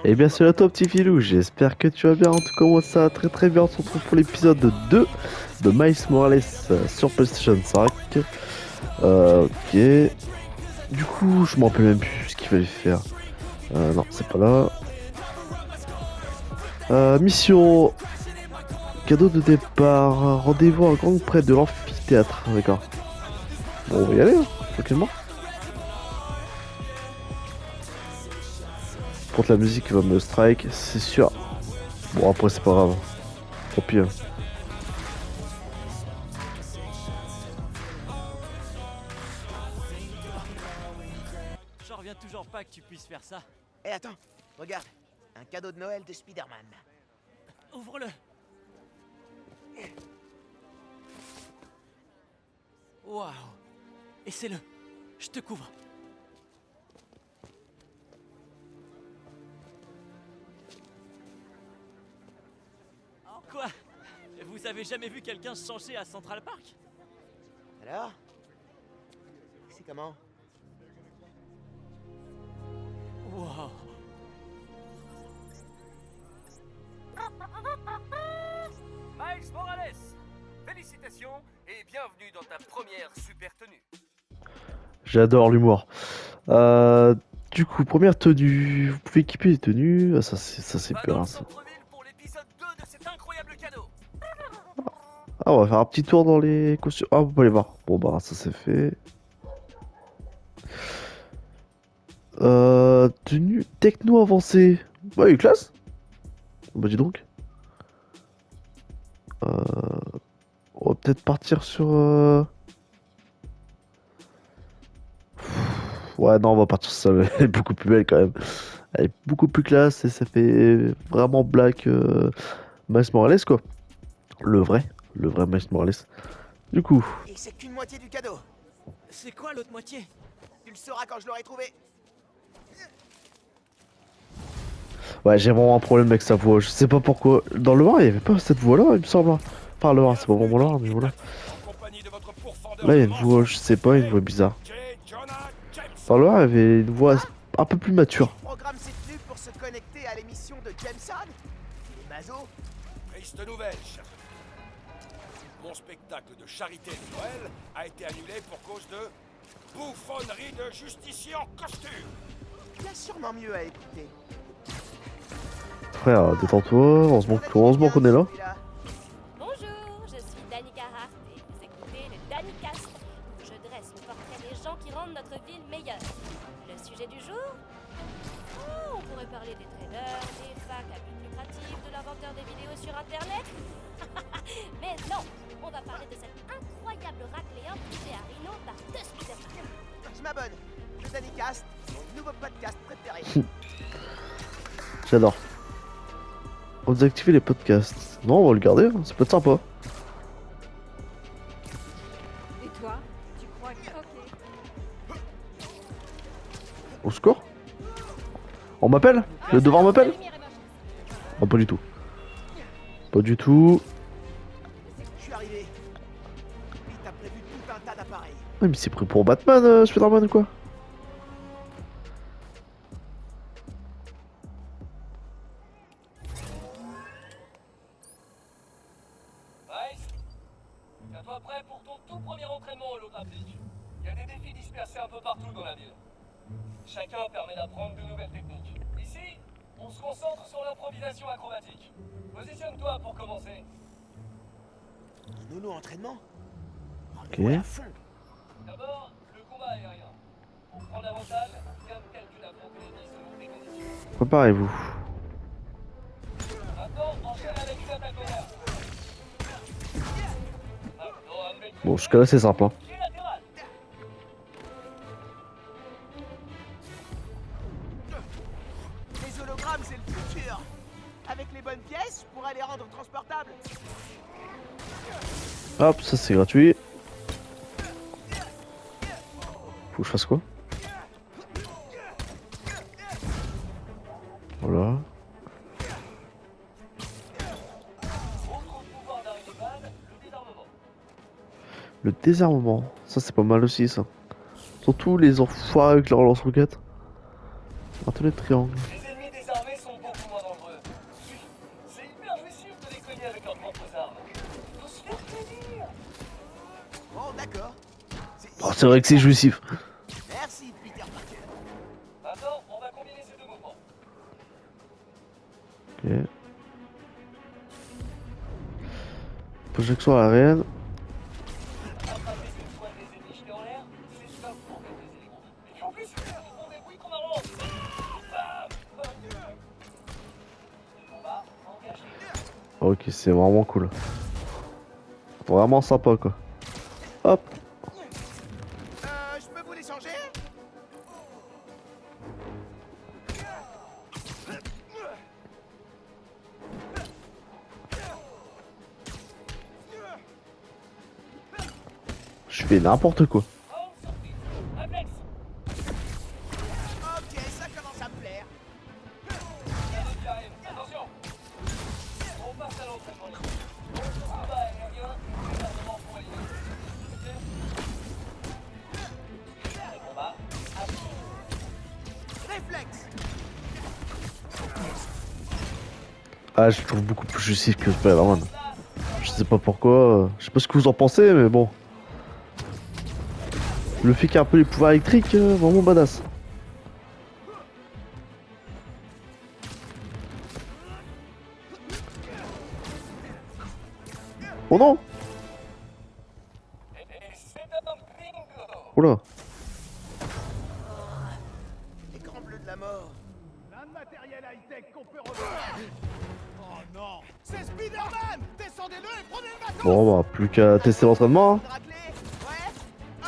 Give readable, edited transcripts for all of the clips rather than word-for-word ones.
Eh bien salut à toi petit filou, j'espère que tu vas bien, en tout cas moi ça va très très bien, on se retrouve pour l'épisode 2 de Miles Morales sur PlayStation 5. Ok, du coup je m'en rappelle même plus ce qu'il fallait faire. Non c'est pas là. Mission, cadeau de départ, rendez-vous à Grand près de l'amphithéâtre, d'accord. Bon on va y aller, hein, tranquillement. Contre la musique va me strike, c'est sûr. Bon après c'est pas grave, tant pis, hein. J'en reviens toujours pas que tu puisses faire ça. Hé, attends, regarde, un cadeau de Noël de Spider-Man. Ouvre-le. Waouh. Essaie-le. Je te couvre. Quoi? Vous avez jamais vu quelqu'un se changer à Central Park? Alors? C'est comment? Wow. Miles Morales, félicitations et bienvenue dans ta première super tenue. J'adore l'humour. Du coup, première tenue. Vous pouvez équiper les tenues. Ah, ça c'est Va dans bien le ça. centre-ville pour l'épisode 2 de cet incroyable cadeau. Ah, on va faire un petit tour dans les costumes. Ah, vous pouvez aller voir. Bon, bah, ça c'est fait. Tenue techno avancée. Bah, il est classe. Bah, dis donc. On va peut-être partir sur. Ouais, non, on va partir sur ça. Elle est beaucoup plus belle quand même. Elle est beaucoup plus classe et ça fait vraiment black Miles Morales quoi. Le vrai. Le vrai Miles Morales. Du coup. Et c'est qu'une moitié du cadeau. C'est quoi l'autre moitié? Tu le sauras quand je l'aurai trouvé. Ouais, j'ai vraiment un problème avec sa voix. Je sais pas pourquoi. Dans le 1, il y avait pas cette voix-là, il me semble. Enfin, le 1, c'est pas vraiment là, mais voilà. En compagnie de votre pourfendeur Là, il y a de une voix, je mensonges, sais pas, une voix bizarre. J. Jonah Jameson. Dans le 1, il y avait une voix un peu plus mature. Programme cette tenue pour se connecter à l'émission de Jameson. Il est maso. Triste nouvelle, cher. Mon spectacle de charité de Noël a été annulé pour cause de bouffonnerie de justicier en costume. Il y a sûrement mieux à écouter. Frère, détends-toi. Heureusement qu'on est là. Celui-là. Bonjour, je suis Danica Hart et vous écoutez le Danicast, où je dresse le portrait des gens qui rendent notre ville meilleure. Le sujet du jour? Oh, on pourrait parler des traders, des facs à but lucratif, de l'inventeur des vidéos sur Internet. Mais non, on va parler de cette incroyable raclée infligée à Rhino par deux Spider-Man. Je m'abonne. Le Danicast, mon nouveau podcast préféré. J'adore. On désactive les podcasts. Non, on va le garder, hein, ça peut être sympa. Et toi, tu crois que... Ok. Au secours. On m'appelle? Le devoir m'appelle? Non, pas du tout. Pas du tout. Je suis arrivé. Lui, t'as prévu tout un tas d'appareils. Ouais, mais c'est pris pour Batman, Spider-Man ou quoi? Miles, tiens-toi prêt pour ton tout premier entraînement holographique. Il y a des défis dispersés un peu partout dans la ville. Chacun permet d'apprendre de nouvelles techniques. Ici, on se concentre sur l'improvisation acrobatique. Positionne-toi pour commencer. Un holo entraînement. Ok. Ouais, à fond. D'abord, le combat aérien. Pour prendre l'avantage, calcule affronter les missiles selon tes conditions. Préparez-vous. Maintenant, enchaîne avec une attaque au air. Maintenant, admets Bon, jusqu'à là, c'est simple, hein. pied latéral. Les hologrammes, c'est le futur. Avec les bonnes pièces, je pourrais les rendre transportables. Hop, ça c'est gratuit. Faut que je fasse quoi? Voilà. Autre pouvoir d'Aridoban, le désarmement. Le désarmement. Ça c'est pas mal aussi ça. Surtout les enfoirés avec leur lance-roquettes. Attendez, triangle. Les ennemis désarmés sont d'accord. Oh, c'est vrai que c'est jouissif. Merci, Peter Parker. Maintenant, on va combiner ces deux mouvements. Ok. Projection aérienne. Attraper une fois des ennemis jetés en l'air, c'est stop pour maîtriser les groupes. Et puis en plus, faire du bon débrouille qu'on avance. Bam. Combat engagé. Ok, c'est vraiment cool. Vraiment sympa quoi. Hop. Je peux vous les changer? Je fais n'importe quoi. Round surprise. Réflexe. Ok, ça commence à me plaire. Allez, qui arrive. Attention. On passe à l'entraînement libre. Combat aérien, gouvernement pour alliés. Le combat, action. Réflexe. Ah, je trouve beaucoup plus jouissif que Spider-Man. Je sais pas pourquoi. Je sais pas ce que vous en pensez, mais bon. Le fait qu'il y ait un peu les pouvoirs électriques, vraiment badass. Oh non! Et c'est un bingo. Oula! Écran bleu de la mort. Plein de matériel high-tech qu'on peut revoir. Oh non, c'est Spider-Man. Descendez-le et prenez le bateau. Bon, bah, plus qu'à tester l'entraînement. Hein. Raclé? Ouais.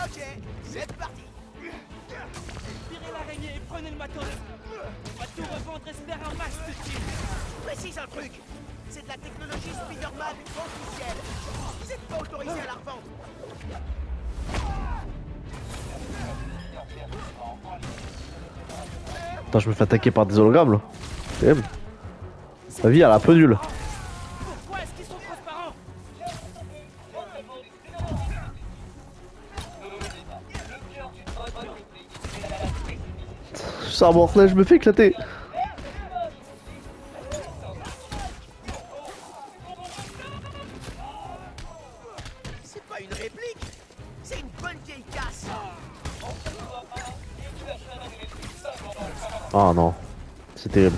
Ok, c'est parti. Tirez l'araignée et prenez le matos. On va tout revendre et se faire un max de tir. Précise un truc. C'est de la technologie Spider-Man officielle. Vous n'êtes pas autorisé à la revendre. Putain, je me fais attaquer par des hologrammes là. C'est bon. Ta vie, elle est un peu nulle. Pourquoi est-ce qu'ils sont transparents? Ça morcelet, je me fais éclater. C'est pas une réplique. C'est une bonne vieille casse. Ah non, c'est terrible.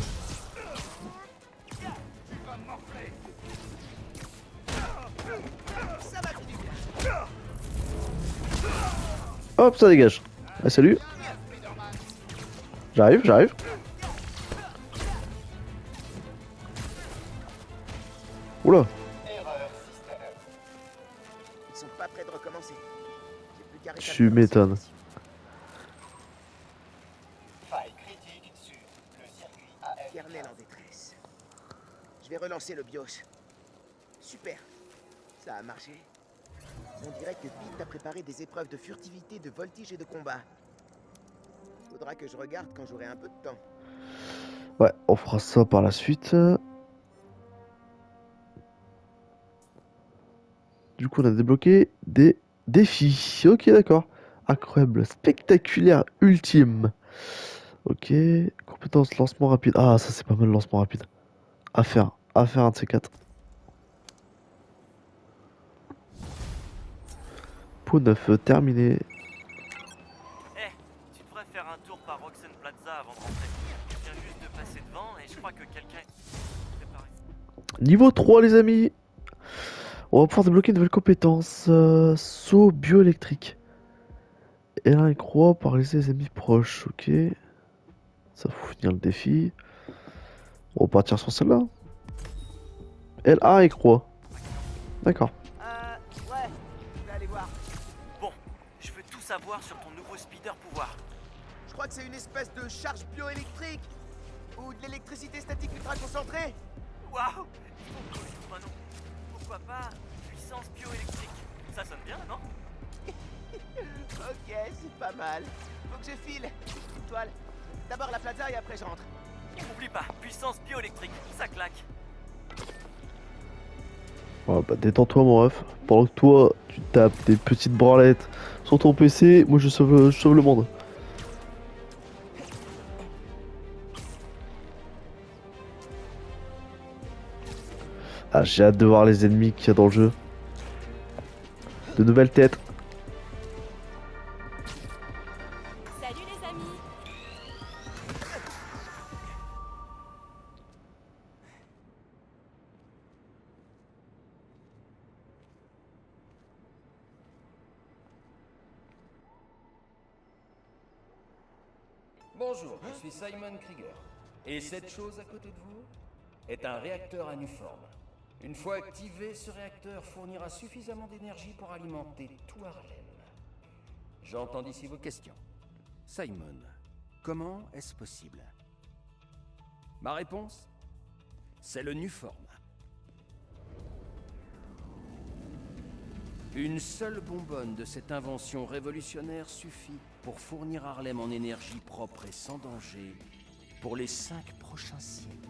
Ça va finir bien. Hop, ça dégage. Ah, salut. J'arrive, j'arrive. Oula. Ils sont pas prêts de recommencer. J'ai plus qu'à Tu rétablir m'étonnes. le service. Faille critique sur le circuit AF. Kernel en détresse. Je vais relancer le BIOS. Super. Ça a marché. On dirait que Pete a préparé des épreuves de furtivité, de voltige et de combat. Faudra que je regarde quand j'aurai un peu de temps. Ouais, on fera ça par la suite. Du coup, on a débloqué des défis. Ok, d'accord. Incroyable, spectaculaire, ultime. Ok, compétence lancement rapide. Ah, ça c'est pas mal, lancement rapide. À faire un de ces quatre. Peau neuf, terminé. Eh, tu devrais faire un tour par Roxanne Plaza avant de rentrer. Je viens juste de passer devant et je crois que quelqu'un est préparé. Niveau 3, les amis. On va pouvoir débloquer une nouvelle compétence. Saut bioélectrique. L1 et croix paralyser les ennemis proches. Ok. Ça faut finir le défi. On va partir sur celle-là. L1 et croix. D'accord. Ouais, je vais aller voir. Bon, je veux tout savoir sur ton nouveau speeder pouvoir. Je crois que c'est une espèce de charge bioélectrique. Ou de l'électricité statique ultra concentrée. Waouh! Bah non. Pourquoi pas puissance bioélectrique? Ça sonne bien, non? Ok, c'est pas mal. Faut que je file. Une toile. D'abord la plaza et après je rentre. Oublie pas, puissance bioélectrique, ça claque. Oh, bah, détends-toi, mon ref. Pendant que toi, tu tapes des petites branlettes sur ton PC, moi je sauve le monde. Ah, j'ai hâte de voir les ennemis qu'il y a dans le jeu. De nouvelles têtes. Bonjour, je suis Simon Krieger. Et cette chose à côté de vous est un réacteur à Nuform. Une fois activé, ce réacteur fournira suffisamment d'énergie pour alimenter tout Harlem. J'entends d'ici vos questions. Simon, comment est-ce possible? Ma réponse? C'est le Nuform. Une seule bonbonne de cette invention révolutionnaire suffit pour fournir Harlem en énergie propre et sans danger pour les 5 prochains siècles.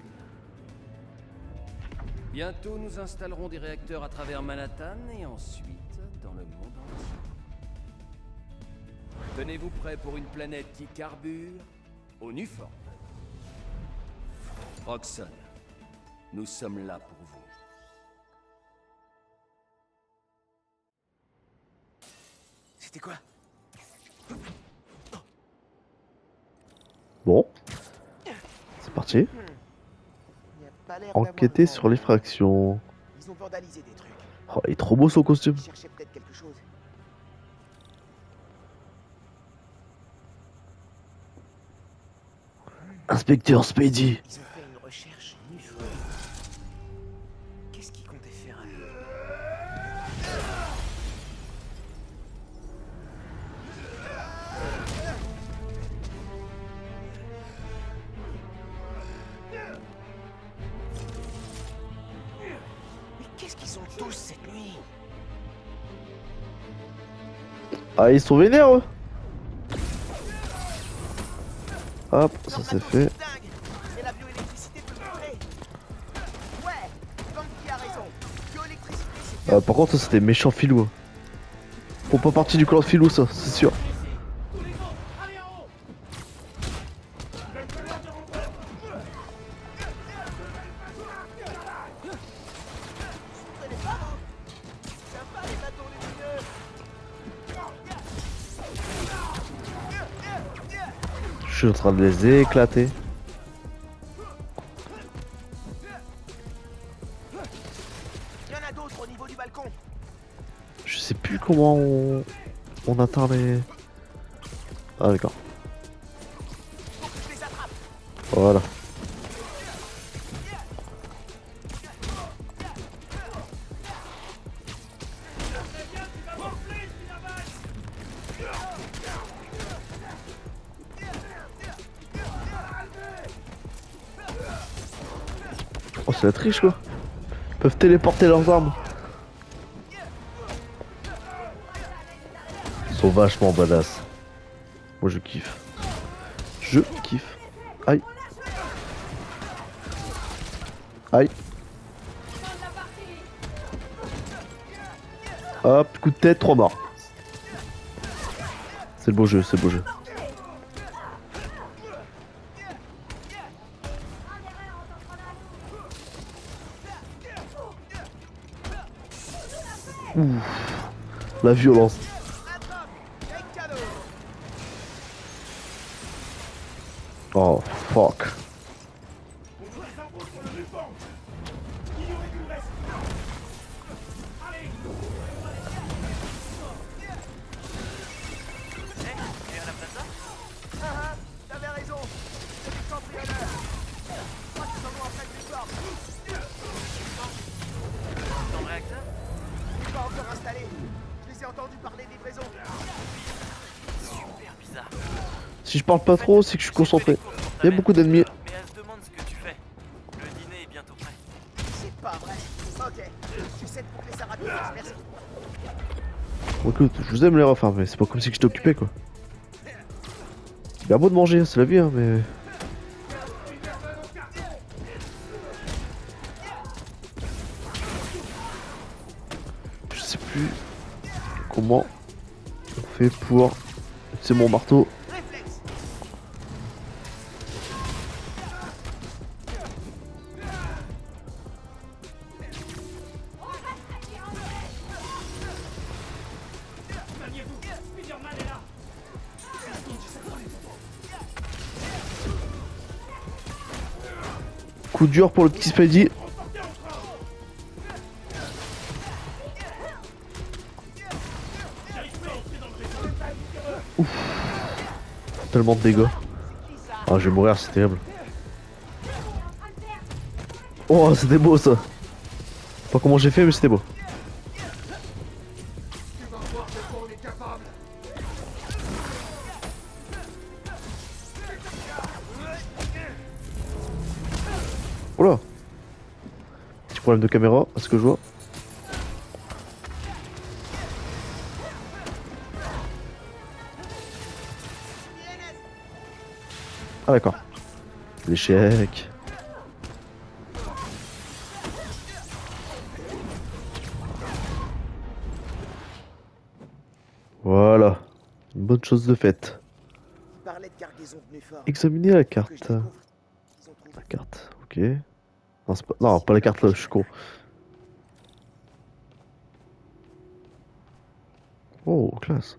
Bientôt, nous installerons des réacteurs à travers Manhattan et ensuite dans le monde entier. Tenez-vous prêts pour une planète qui carbure au Nuform. Roxxon, nous sommes là pour vous. C'était quoi? Bon. C'est parti. Il y a pas l'air d'avoir Enquêter de sur l'effraction. Ils ont vandalisé des trucs. Oh, il est trop beau son costume. Ils cherchaient peut-être quelque chose. Inspecteur Spady. Ils ont fait une recherche nulle. Qu'est-ce qu'ils comptaient faire avec? Mais qu'est-ce qu'ils ont tous cette nuit? Ah, ils sont vénères eux. Hop, ça c'est fait. Dingue. Et la bioélectricité peut le montrer. Ouais, Banky a raison. Bioélectricité, c'est bien. Par contre, ça c'était méchant filou. Hein. Faut pas partie du clan de filou, ça, c'est sûr. Sympa les bâtons lumineux. Je suis en train de les éclater. Il y en a d'autres au niveau du balcon. Je sais plus comment on atteint les... Ah d'accord. Faut que je les attrape. Voilà. Oh c'est la triche quoi. Ils peuvent téléporter leurs armes. Ils sont vachement badass. Moi je kiffe. Je kiffe. Aïe. Aïe. Hop, coup de tête, 3 morts. C'est le beau jeu, c'est le beau jeu. Ouf. La violence. Oh fuck. Et à la plaza? Ah, t'avais raison. C'est des cambrioleurs. Je crois qu'ils en ont en pleine victoire. Dans le réacteur? Pas encore installé. Je les ai entendus parler livraison. Super bizarre. Si je parle pas trop, c'est que je suis concentré. Il y a beaucoup d'ennemis. Mais elle se demande ce que tu fais. Le dîner est bientôt prêt. C'est pas vrai. Ok. J'essaie de boucler ça rapidement. Merci. Bon, écoute, je vous aime les refs, hein, mais c'est pas comme si que j'étais occupé quoi. Il a beau de manger, c'est la vie, hein, mais. Je sais plus comment on fait pour. C'est mon marteau. Réflexe. Coup dur pour le petit Spidey. Ouf. Tellement de dégâts. Ah, je vais mourir, c'est terrible. Oh, c'était beau ça. Pas comment j'ai fait, mais c'était beau. Oula. Petit problème de caméra, à ce que je vois. Ah d'accord. L'échec. Voilà. Une bonne chose de faite. Il parlait de cargaison de Nuform. Examinez la Que je carte. découvre qu'ils ont trouvé. La carte, ok. Non, non, pas la carte là, je suis con. Oh, classe.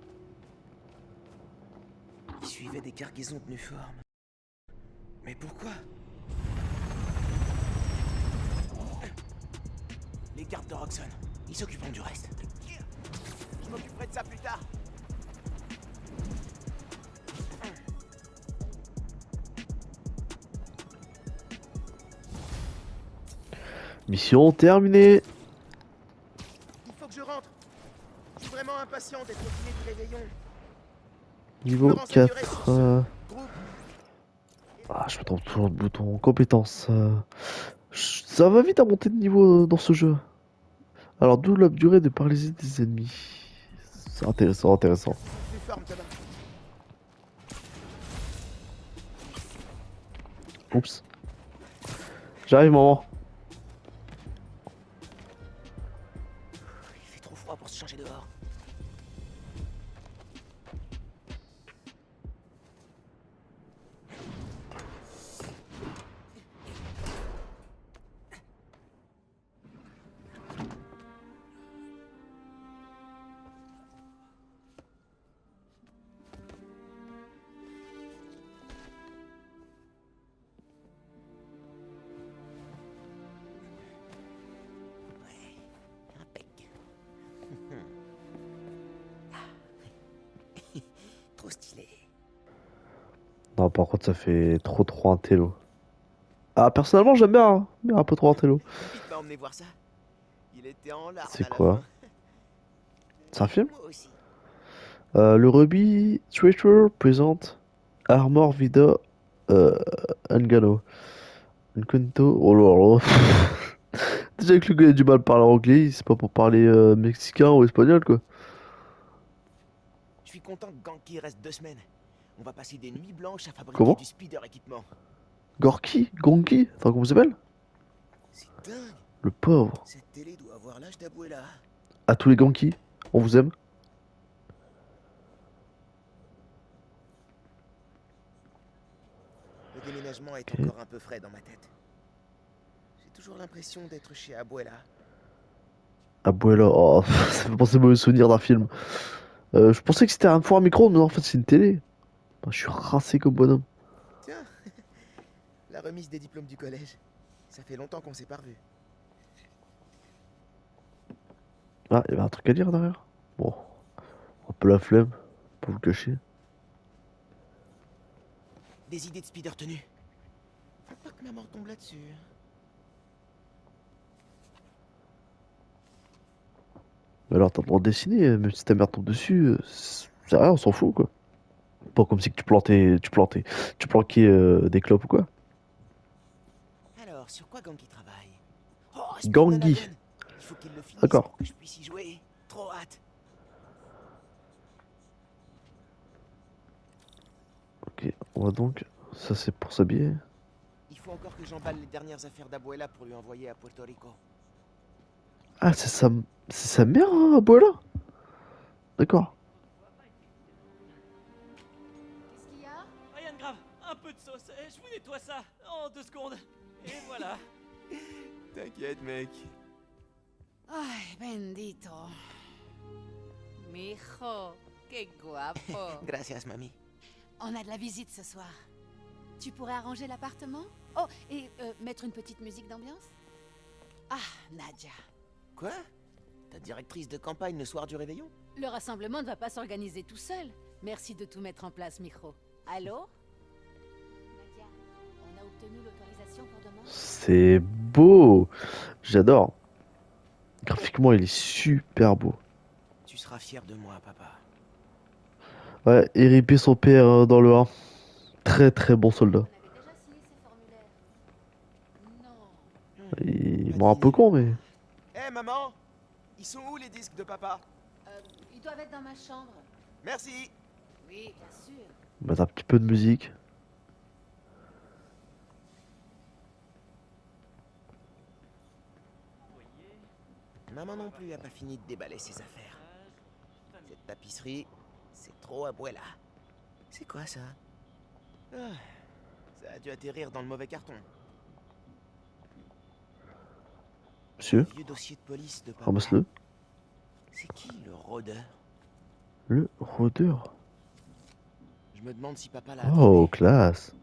Ils suivaient des cargaisons de Nuform. Mais pourquoi? Les gardes de Roxxon, ils s'occuperont du reste. Je m'occuperai de ça plus tard. Mission terminée. Il faut que je rentre. Je suis vraiment impatient d'être au dîner du réveillon. Niveau Je me renseignerai 4. sur ce groupe. Ah, je me trompe toujours de bouton. Compétences. Ça va vite à monter de niveau dans ce jeu. Alors, d'où la durée de paralysie des ennemis. C'est intéressant, intéressant. Nuform, Thomas. Oups. J'arrive, maman. Il fait trop froid pour se changer dehors. Impec. Trop stylé. Non, par contre, ça fait trop un télo. Ah, personnellement, j'aime bien, hein, mais un peu trop un télo. Vite m'a emmené voir ça. Il était en larmes. C'est à la quoi? fin. C'est un film? Moi aussi. Le Ruby Treasure présente Armor Vida Engano. Encanto. Oh là là. Déjà que le gars a du mal à parler anglais, c'est pas pour parler mexicain ou espagnol quoi. Je suis content que Ganki reste 2 semaines. On va passer des nuits blanches à fabriquer Comment? du speeder équipement. Gorky? Gonki? Attends, comment il s'appelle? C'est dingue. Le pauvre. Cette télé doit avoir l'âge d'Abuela. À tous les Gonki, on vous aime. Le déménagement est Ok. encore un peu frais dans ma tête. J'ai toujours l'impression d'être chez Abuela. Abuela, oh, ça fait penser mauvais souvenir d'un film. Je pensais que c'était un four à micro, mais non, en fait c'est une télé. Ah, je suis rincé comme bonhomme. Tiens, la remise des diplômes du collège. Ça fait longtemps qu'on s'est pas revus. Ah, il y avait un truc à lire derrière. Bon, un peu la flemme, pour vous le cacher. Des idées de speeder tenue. Faut pas que ma mort tombe là-dessus. Mais alors t'as le droit de dessiner, même si ta mère tombe dessus, c'est rien, on s'en fout quoi. Pas comme si que tu planquais des clopes ou quoi. Alors, sur quoi Ganki travaille? Oh, Gangi. Speed Donovan. Il faut qu'il le finisse D'accord. pour que je puisse y jouer. Trop hâte. Ok, on va donc. Ça c'est pour s'habiller. Il faut encore que j'emballe les dernières affaires d'Abuela pour lui envoyer à Puerto Rico. Ah, c'est sa mère, hein, Abuela? D'accord. Qu'est-ce qu'il y a? Rien de grave, un peu de sauce. Je vous nettoie ça en 2 secondes. Et voilà. T'inquiète, mec. Ay, bendito. Mijo, qué guapo. Gracias, mamie. On a de la visite ce soir. Tu pourrais arranger l'appartement? Oh, et mettre une petite musique d'ambiance? Ah, Nadia. Quoi? Ta directrice de campagne le soir du réveillon? Le rassemblement ne va pas s'organiser tout seul. Merci de tout mettre en place, Mijo. Allô? obtenu l'autorisation pour demain? C'est beau. J'adore. Graphiquement, il est super beau. Tu seras fier de moi, papa. Ouais, et ripé son père dans le 1. Très très bon soldat. On avait déjà signé ces formulaires. Non. Il m'a un peu con, mais. Hé, maman! Ils sont où les disques de papa? Ils doivent être dans ma chambre. Merci! Oui, bien sûr. Mettre un petit peu de musique. Maman non plus a pas fini de déballer ses affaires. Cette tapisserie, c'est trop abuela. C'est quoi ça? Ah, ça a dû atterrir dans le mauvais carton. Monsieur, Vieux dossier de police de papa. ramasse-le. C'est qui le rôdeur? Le rôdeur. Je me demande si papa l'a Oh, attrapé. classe.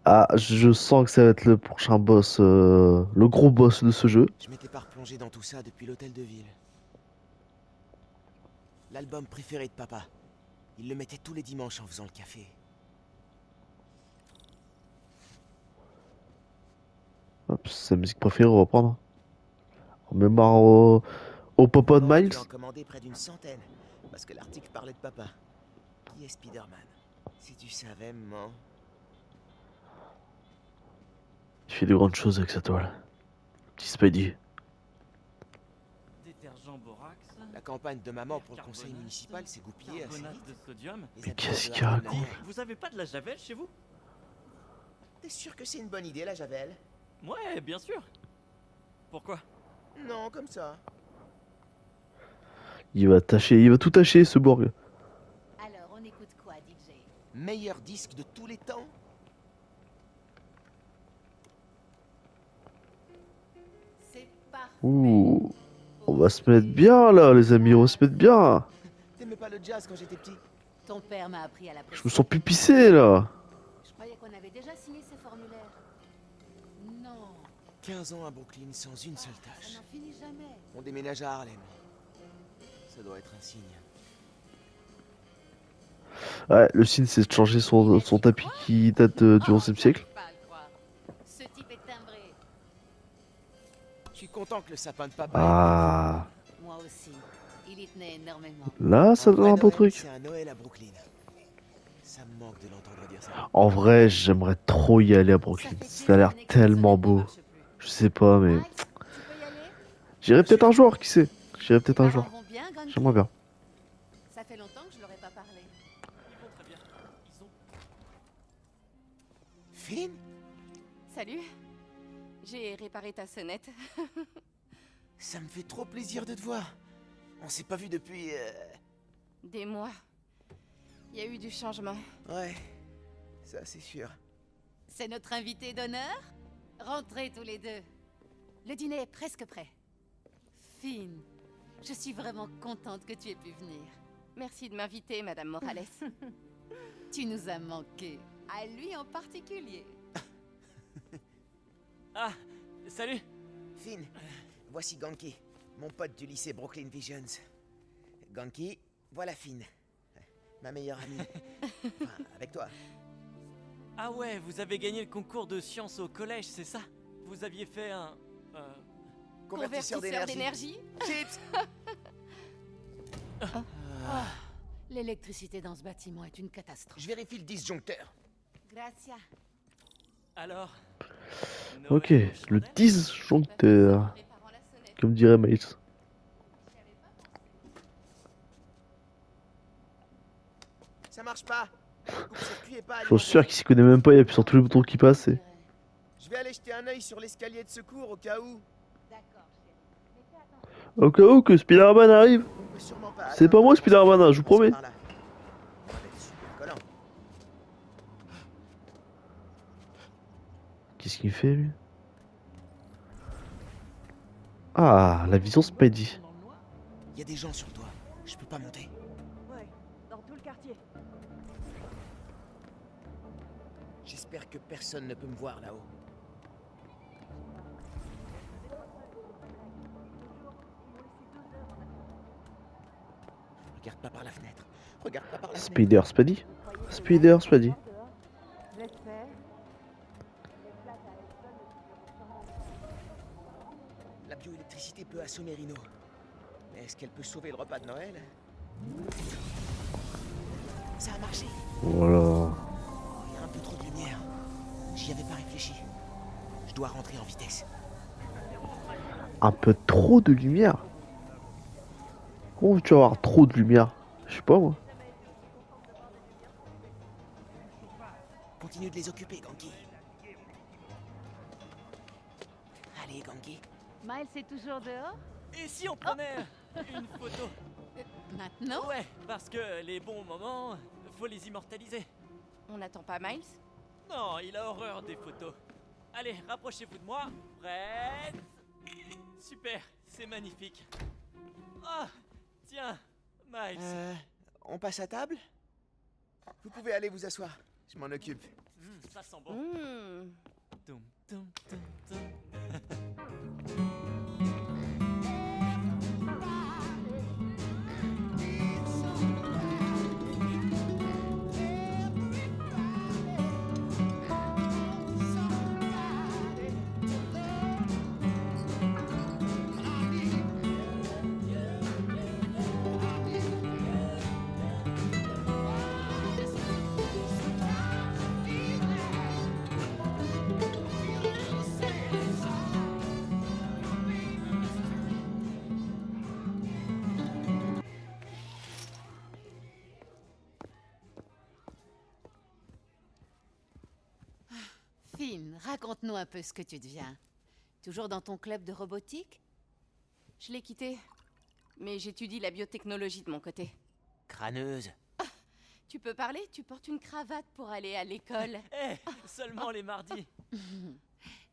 Ah, je sens que ça va être le prochain boss, le gros boss de ce jeu. Je m'étais pas replongé dans tout ça depuis l'hôtel de ville. L'album préféré de papa. Il le mettait tous les dimanches en faisant le café. Hop, c'est sa musique préférée, on va prendre. En mémoire au papa de Maman a Miles. dû en commander près d'une centaine, parce que l'article parlait de papa. Qui est Spider-Man? Si tu savais, maman. Il fait de grandes choses avec sa toile. Petit Spidey. Détergent borax. La campagne de maman pour le conseil municipal s'est goupillée assez Carbonate vite. de sodium. Les Mais habitants qu'est-ce de qu'il Harlem raconte? l'avaient. Vous avez pas de la javel chez vous? T'es sûr que c'est une bonne idée, la javel? Ouais, bien sûr. Pourquoi? Non, comme ça. Il va tout tâcher ce Borg. Alors, on écoute quoi, DJ? Meilleur disque de tous les temps? C'est parfait. Ouh, on va se mettre bien là, les amis, on va se mettre bien. T'aimais pas le jazz quand j'étais petit? Ton père m'a appris à la Je me sens pupissé là. Je croyais qu'on avait déjà signé ces formulaires. Non, 15 ans à Brooklyn sans une seule ça tâche. n'en finit jamais. On déménage à Harlem. Ça doit être un signe. Ouais, le signe c'est de changer son tapis qui date du 11e siècle. J'arrive pas à le croire. Ce type est timbré. Je suis content que le sapin de papa Ah, Moi aussi. Il y tenait énormément. là ça donne un beau Noël, truc. C'est un Noël à Brooklyn. Ça me manque de l'entendre dire ça. En vrai, j'aimerais trop y aller à Ça Brooklyn. fait Ça a l'air des années que ce tellement réseau beau. marche plus. Je sais pas, mais Miles, tu peux y aller? j'irai peut-être un jour, qui sait. J'irai peut-être un Parents jour. vont bien, Gunky? J'aimerais bien. Ça fait longtemps que je leur ai pas parlé. Ils vont très bien. Ils ont... Finn? Salut. J'ai réparé ta sonnette. Ça me fait trop plaisir de te voir. On s'est pas vu depuis... Des mois. Il y a eu du changement. Ouais, ça c'est sûr. C'est notre invité d'honneur? Rentrez tous les deux. Le dîner est presque prêt. Finn, je suis vraiment contente que tu aies pu venir. Merci de m'inviter, Madame Morales. Tu nous as manqué. À lui en particulier. Ah, salut. Finn, voici Ganki, mon pote du lycée Brooklyn Visions. Ganki, voilà Finn, ma meilleure amie. Enfin, avec toi. Ah ouais, vous avez gagné le concours de sciences au collège, c'est ça? Vous aviez fait un... Convertisseur d'énergie. Chips. L'électricité dans ce bâtiment est une catastrophe. Je vérifie le disjoncteur. Gracias. Alors... Ok, Noël aux le chandelles? disjoncteur, Réparant la sonnette. comme dirait Miles. Ça marche pas. Le coupe-circuit est pas Je suis alimenté. sûr qu'il s'y connaît même pas, il appuie sur tous les boutons qui passent. Et... Je vais aller jeter un œil sur l'escalier de secours au cas où. D'accord, chérie. Mais fais attention. Au cas où que Spider-Man arrive. On peut sûrement pas C'est pas atteindre moi, le Spider-Man, hein, je vous promets. par là. Ça va être super collant. Qu'est-ce qu'il fait lui? Ah, la vision Spidey. Il y a des gens sur le toit. Je peux pas monter. Ouais, dans tout le quartier. J'espère que personne ne peut me voir là-haut. Regarde pas par la fenêtre. Regarde pas par la fenêtre. Spidey. Spidey. Laisse faire. peut assommer Rhino. Mais est-ce qu'elle peut sauver le repas de Noël? Ça a marché. Voilà. Oh, il y a un peu trop de lumière. J'y avais pas réfléchi. Je dois rentrer en vitesse. Un peu trop de lumière. Comment veux-tu avoir trop de lumière? Je sais pas moi. Continue de les occuper, Ganki. Allez, Ganki. Miles est toujours dehors? Et si on prenait une photo? Maintenant? Ouais, parce que les bons moments, faut les immortaliser. On n'attend pas Miles? Non, il a horreur des photos. Allez, rapprochez-vous de moi. Prête? Super, c'est magnifique. Ah, tiens, Miles. On passe à table? Vous pouvez aller vous asseoir. Je m'en occupe. Ça sent bon. Toum, toum, toum, toum. Finn, raconte-nous un peu ce que tu deviens. Toujours dans ton club de robotique? Je l'ai quitté. Mais j'étudie la biotechnologie de mon côté. Crâneuse. Tu peux parler? Tu portes une cravate pour aller à l'école. Eh, seulement les mardis.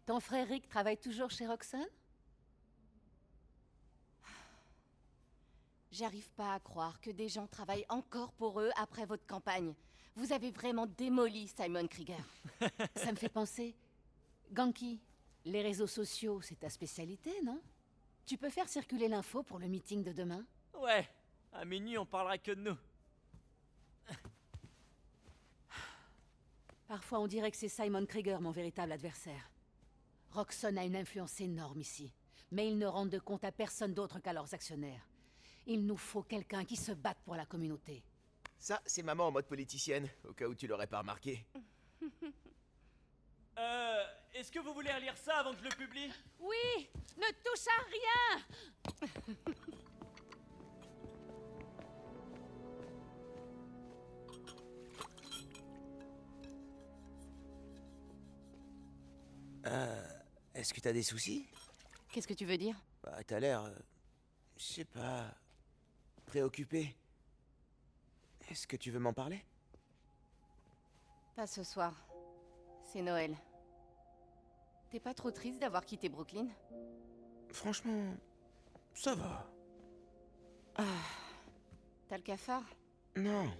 Ton frère Rick travaille toujours chez Roxxon? J'arrive pas à croire que des gens travaillent encore pour eux après votre campagne. Vous avez vraiment démoli Simon Krieger. Ça me fait penser... Ganki, les réseaux sociaux, c'est ta spécialité, non? Tu peux faire circuler l'info pour le meeting de demain? Ouais, à minuit on parlera que de nous. Parfois, on dirait que c'est Simon Krieger, mon véritable adversaire. Roxxon a une influence énorme ici, mais ils ne rendent de compte à personne d'autre qu'à leurs actionnaires. Il nous faut quelqu'un qui se batte pour la communauté. Ça, c'est maman en mode politicienne, au cas où tu l'aurais pas remarqué. Est-ce que vous voulez relire ça avant que je le publie? Oui! Ne touche à rien! Est-ce que t'as des soucis? Qu'est-ce que tu veux dire? Bah, t'as l'air... je sais pas... préoccupé. Est-ce que tu veux m'en parler? Pas ce soir. C'est Noël. T'es pas trop triste d'avoir quitté Brooklyn? Franchement... ça va. T'as le cafard? Non,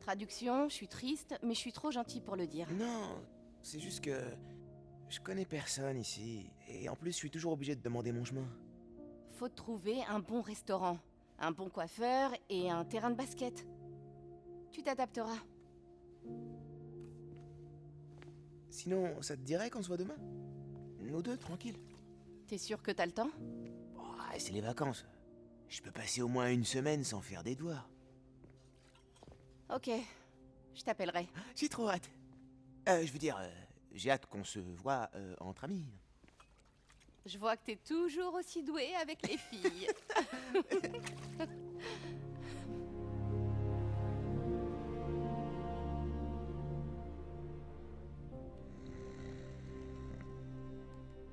Traduction, je suis triste, mais je suis trop gentil pour le dire. non, c'est juste que... je connais personne ici, et en plus je suis toujours obligé de demander mon chemin. Faut trouver un bon restaurant, un bon coiffeur et un terrain de basket. Tu t'adapteras. Sinon, ça te dirait qu'on se voit demain? Nous deux, tranquille. T'es sûr que t'as le temps? Oh, c'est les vacances. Je peux passer au moins une semaine sans faire des devoirs. Ok, je t'appellerai. J'ai trop hâte. Je veux dire, j'ai hâte qu'on se voit entre amis. Je vois que t'es toujours aussi doué avec les filles.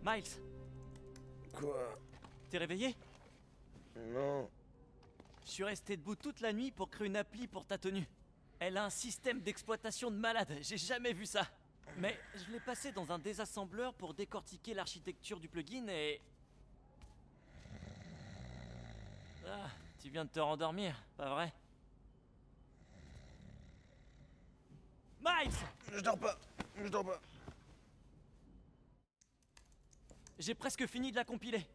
Miles, Quoi? t'es réveillé? Non. Je suis resté debout toute la nuit pour créer une appli pour ta tenue. Elle a un système d'exploitation de malade, j'ai jamais vu ça. Mais je l'ai passé dans un désassembleur pour décortiquer l'architecture du plugin et... Ah, tu viens de te rendormir, pas vrai? Miles! Je dors pas. Je dors pas. J'ai presque fini de la compiler.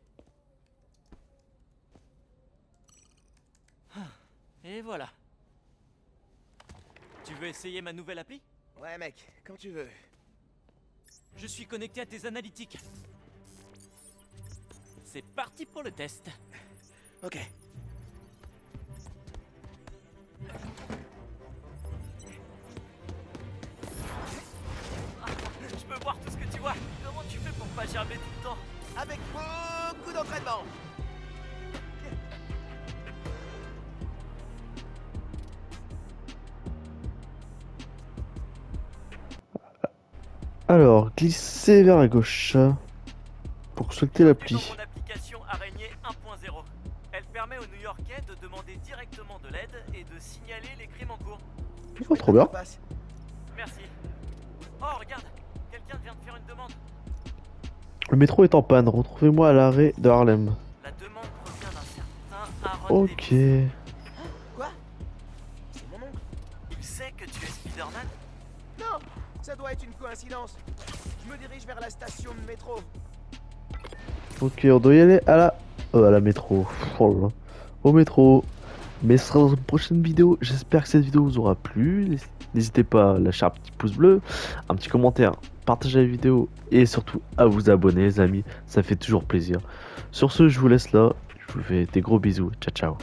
Ah, et voilà. Tu veux essayer ma nouvelle appli? Ouais, mec, quand tu veux. Je suis connecté à tes analytiques. C'est parti pour le test. Ok. Je peux voir tout ce que tu vois. Comment tu fais pour pas gerber tout le temps? Avec beaucoup d'entraînement. Alors, glisser vers la gauche pour souhaiter l'appli. Dans mon application Araignée 1.0. Elle permet aux New-Yorkais de demander directement de l'aide et de signaler les crimes en cours. Oh, trop bien. Merci. Oh, regarde, quelqu'un vient de faire une demande. Le métro est en panne. Retrouvez-moi à l'arrêt de Harlem. La demande provient d'un certain Aaron Ok. Davis. Quoi? C'est mon oncle. Il sait que tu es Spider-Man? Non, ça doit être une coïncidence. Je me dirige vers la station de métro. Ok, on doit y aller à la métro. Oh là là. Au métro. Mais ce sera dans une prochaine vidéo. J'espère que cette vidéo vous aura plu. N'hésitez pas à lâcher un petit pouce bleu, un petit commentaire, partager la vidéo et surtout à vous abonner les amis. Ça fait toujours plaisir. Sur ce, je vous laisse là. Je vous fais des gros bisous. Ciao ciao.